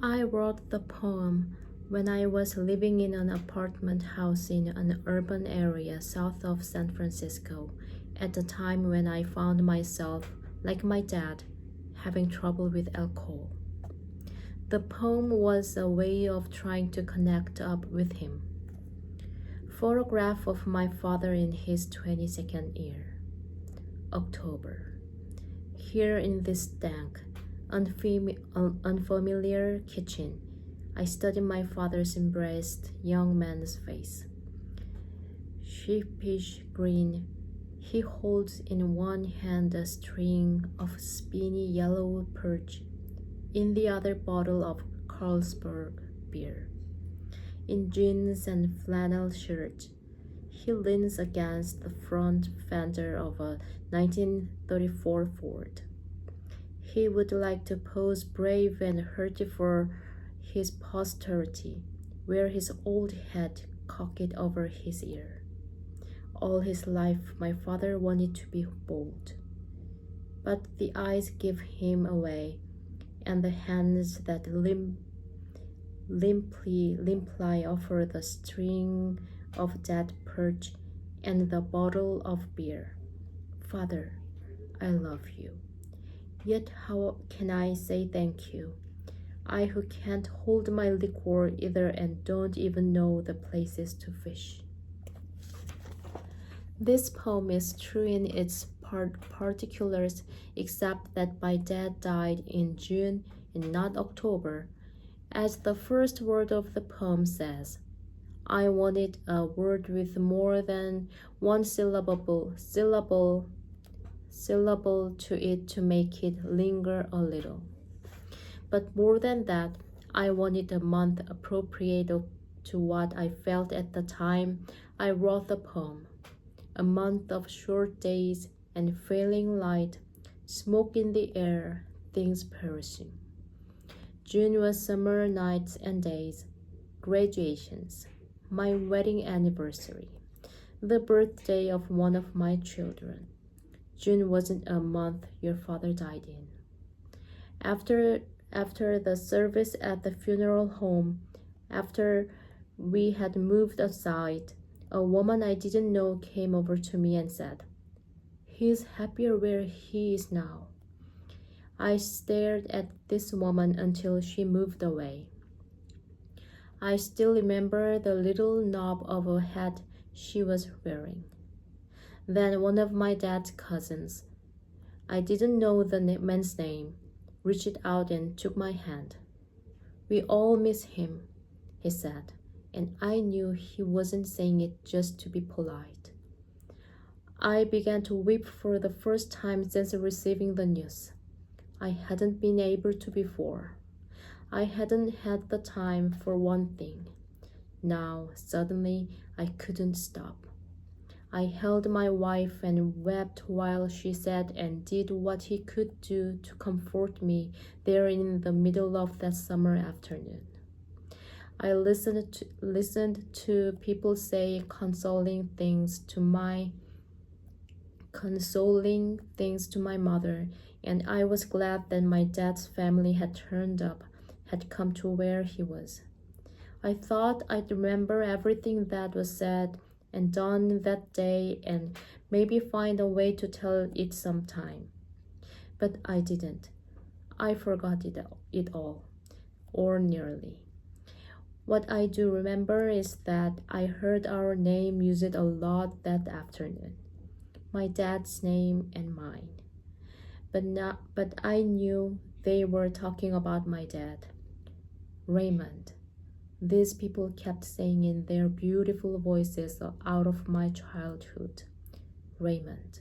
I wrote the poem when I was living in an apartment house in an urban area south of San Francisco, at the time when I found myself, like my dad, having trouble with alcohol. The poem was a way of trying to connect up with him. Photograph of my father in his 22nd year. October. Here in this dank, unfamiliar kitchen, I study my father's embraced young man's face. Sheepish grin, he holds in one hand a string of spiny yellow perch, in the other bottle of Carlsberg beer. In jeans and flannel shirt, he leans against the front fender of a 1934 Ford. He would like to pose brave and hearty for his posterity, wear his old hat cocked over his ear. All his life my father wanted to be bold, but the eyes give him away, and the hands that limply offer the string of that perch and the bottle of beer. Father, I love you. Yet how can I say thank you? I who can't hold my liquor either and don't even know the places to fish. This poem is true in its particulars, except that my dad died in June and not October. As the first word of the poem says, I wanted a word with more than one syllable to it to make it linger a little. But more than that, I wanted a month appropriate to what I felt at the time I wrote the poem. A month of short days and failing light, smoke in the air, things perishing. June was summer nights and days, graduations, my wedding anniversary, the birthday of one of my children. June wasn't a month your father died in. After the service at the funeral home, after we had moved aside, a woman I didn't know came over to me and said, He's happier where he is now. I stared at this woman until she moved away. I still remember the little knob of a hat she was wearing. Then one of my dad's cousins, I didn't know the man's name, reached out and took my hand. We all miss him, he said, and I knew he wasn't saying it just to be polite. I began to weep for the first time since receiving the news. I hadn't been able to before. I hadn't had the time for one thing. Now, suddenly, I couldn't stop. I held my wife and wept while she said and did what he could do to comfort me there in the middle of that summer afternoon. I listened to people say consoling things to my mother, and I was glad that my dad's family had turned up, had come to where he was. I thought I'd remember everything that was said and done that day and maybe find a way to tell it sometime. But I didn't. I forgot it all, or nearly. What I do remember is that I heard our name used a lot that afternoon. My dad's name and mine. But I knew they were talking about my dad. Raymond. These people kept saying in their beautiful voices out of my childhood, Raymond.